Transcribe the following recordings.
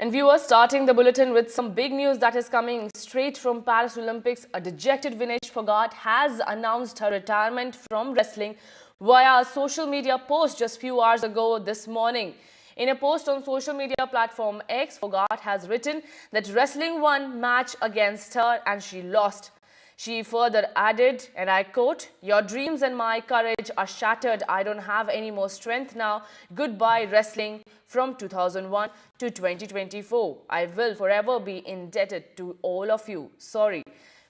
And viewers, starting the bulletin with some big news that is coming straight from Paris Olympics. A dejected Vinesh Phogat has announced her retirement from wrestling via a social media post just few hours ago this morning. In a post on social media platform X, Phogat has written that wrestling won match against her and she lost. She further added, and I quote, "Your dreams and my courage are shattered. I don't have any more strength now. Goodbye wrestling from 2001 to 2024. I will forever be indebted to all of you. Sorry."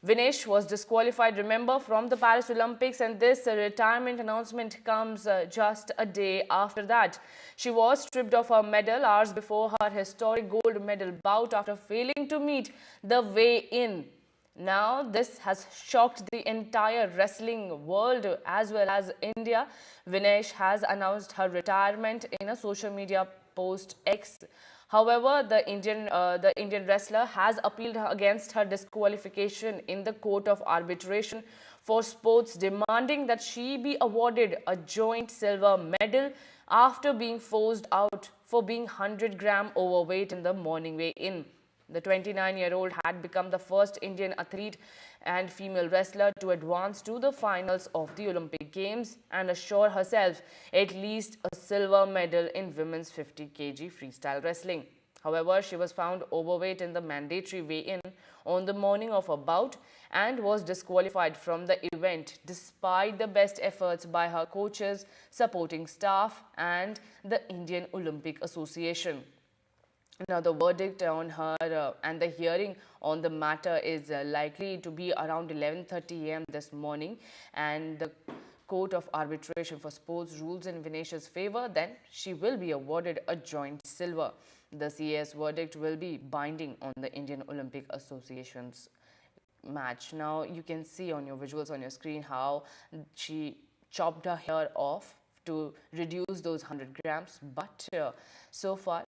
Vinesh was disqualified, remember, from the Paris Olympics, and this retirement announcement comes just a day after that. She was stripped of her medal hours before her historic gold medal bout after failing to meet the weigh-in. Now, this has shocked the entire wrestling world as well as India. Vinesh has announced her retirement in a social media post X. However, the Indian wrestler has appealed against her disqualification in the Court of Arbitration for Sports, demanding that she be awarded a joint silver medal after being forced out for being 100-gram overweight in the morning weigh-in. The 29-year-old had become the first Indian athlete and female wrestler to advance to the finals of the Olympic Games and assure herself at least a silver medal in women's 50 kg freestyle wrestling. However, she was found overweight in the mandatory weigh-in on the morning of her bout and was disqualified from the event despite the best efforts by her coaches, supporting staff and the Indian Olympic Association. Now, the verdict on her and the hearing on the matter is likely to be around 11:30 a.m. this morning, and the Court of Arbitration for Sports rules in Vinesh's favor, then she will be awarded a joint silver. The CAS verdict will be binding on the Indian Olympic Association's match. Now, you can see on your visuals on your screen how she chopped her hair off to reduce those 100 grams, but so far,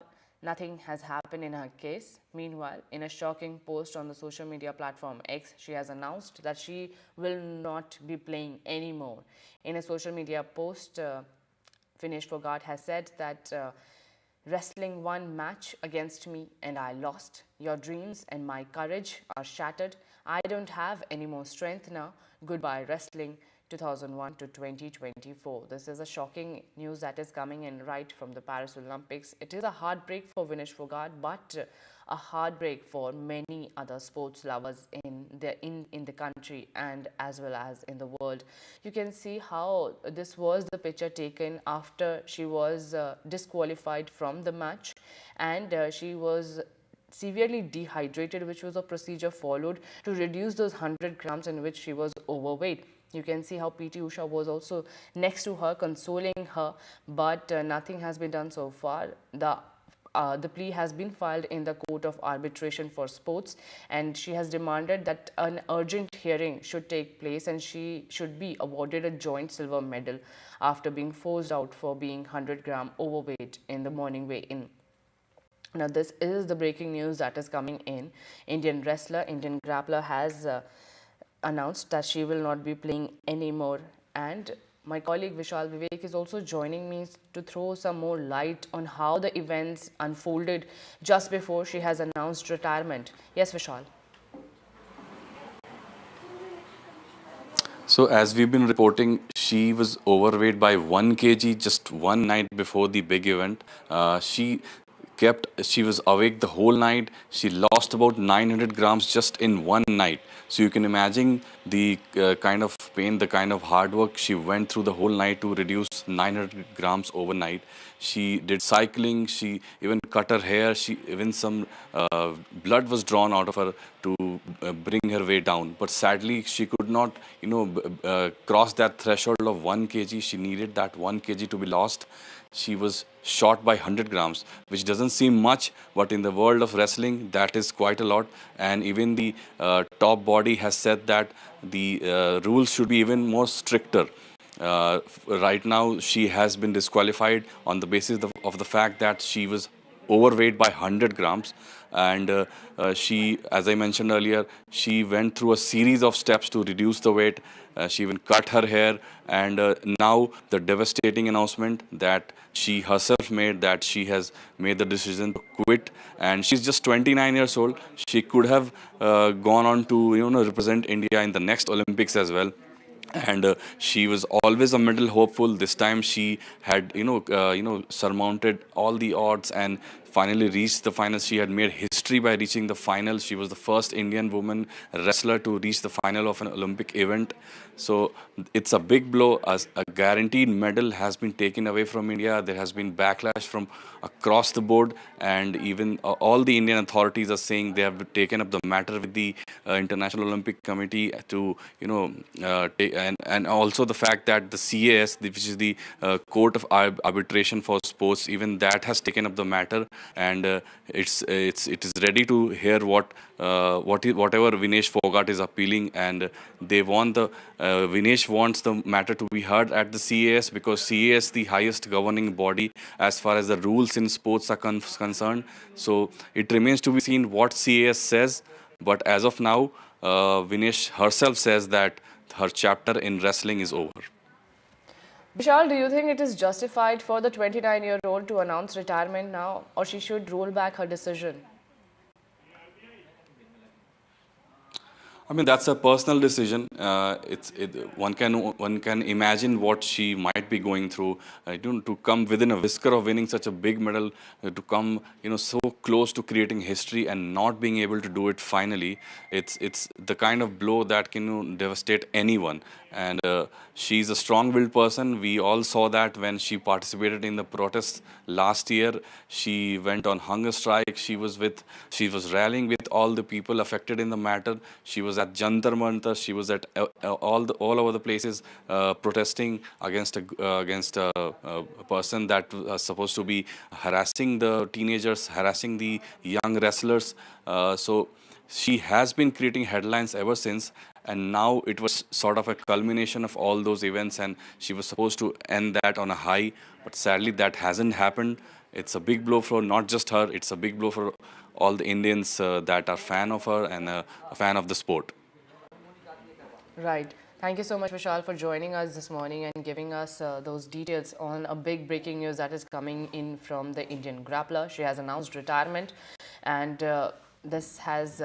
nothing has happened in her case. Meanwhile, in a shocking post on the social media platform X, she has announced that she will not be playing anymore. In a social media post, Vinesh Phogat has said that wrestling one match against me and I lost. Your dreams and my courage are shattered. I don't have any more strength now. Goodbye wrestling 2001 to 2024. This is a shocking news that is coming in right from the Paris Olympics. It is a heartbreak for Vinesh Phogat, but a heartbreak for many other sports lovers in the country and as well as in the world. You can see how this was the picture taken after she was disqualified from the match, and she was severely dehydrated, which was a procedure followed to reduce those 100 grams in which she was overweight. You can see how PT Usha was also next to her, consoling her, but nothing has been done so far. The plea has been filed in the Court of Arbitration for Sports, and she has demanded that an urgent hearing should take place and she should be awarded a joint silver medal after being forced out for being 100-gram overweight in the morning weigh-in. Now, this is the breaking news that is coming in. Indian grappler has announced that she will not be playing anymore, and my colleague Vishal Vivek is also joining me to throw some more light on how the events unfolded just before she has announced retirement. Yes, Vishal. So as we've been reporting, she was overweight by 1 kg just one night before the big event. She was awake the whole night. She lost about 900 grams just in one night. So you can imagine the kind of pain, the kind of hard work she went through the whole night to reduce 900 grams overnight. She did cycling, she even cut her hair, even some blood was drawn out of her to bring her weight down. But sadly, she could not, cross that threshold of 1 kg. She needed that 1 kg to be lost. She was short by 100 grams, which doesn't seem much, but in the world of wrestling, that is quite a lot. And even the top body has said that the rules should be even more stricter. Right now, she has been disqualified on the basis of the fact that she was overweight by 100 grams. And she, as I mentioned earlier, she went through a series of steps to reduce the weight. She even cut her hair, and now the devastating announcement that she herself made, that she has made the decision to quit. And she's just 29 years old. She could have gone on to represent India in the next Olympics as well. And she was always a medal hopeful. This time she had surmounted all the odds and finally reached the final. She had made history by reaching the final. She was the first Indian woman wrestler to reach the final of an Olympic event. So it's a big blow. As a guaranteed medal has been taken away from India. There has been backlash from across the board, and even all the Indian authorities are saying they have taken up the matter with the International Olympic Committee to and also the fact that the CAS, which is the Court of Arbitration for Sports, even that has taken up the matter, and it is ready to hear whatever Vinesh Phogat is appealing. And they want Vinesh wants the matter to be heard at the CAS, because CAS the highest governing body as far as the rules in sports are concerned. So it remains to be seen what CAS says. But as of now, Vinesh herself says that her chapter in wrestling is over. Vishal, do you think it is justified for the 29-year-old to announce retirement now, or she should roll back her decision? I mean, that's a personal decision. One can imagine what she might be going through. To come within a whisker of winning such a big medal, to come so close to creating history and not being able to do it finally. It's the kind of blow that can devastate anyone. And she's a strong-willed person. We all saw that when she participated in the protests last year. She went on hunger strike. She was rallying with all the people affected in the matter. She was at Jantar Mantar. She was at all over the places protesting against a person that was supposed to be harassing the teenagers, harassing the young wrestlers. So she has been creating headlines ever since, and now it was sort of a culmination of all those events, and she was supposed to end that on a high, but sadly that hasn't happened. It's a big blow for not just her, it's a big blow for all the Indians that are fan of her and a fan of the sport. Right. Thank you so much, Vishal, for joining us this morning and giving us those details on a big breaking news that is coming in from the Indian grappler. She has announced retirement, and this has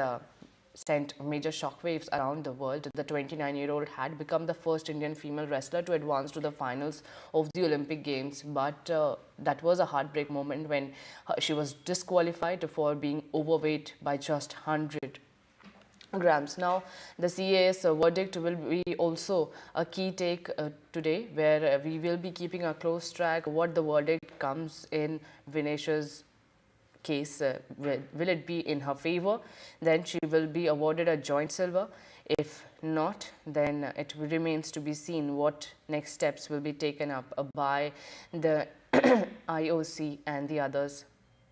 sent major shockwaves around the world. The 29-year-old had become the first Indian female wrestler to advance to the finals of the Olympic Games, but that was a heartbreak moment when she was disqualified for being overweight by just 100 grams. Now, the CAS verdict will be also a key take today, where we will be keeping a close track what the verdict comes in Vinesh's case. Will it be in her favor? Then she will be awarded a joint silver. If not, then it remains to be seen what next steps will be taken up by the IOC and the others.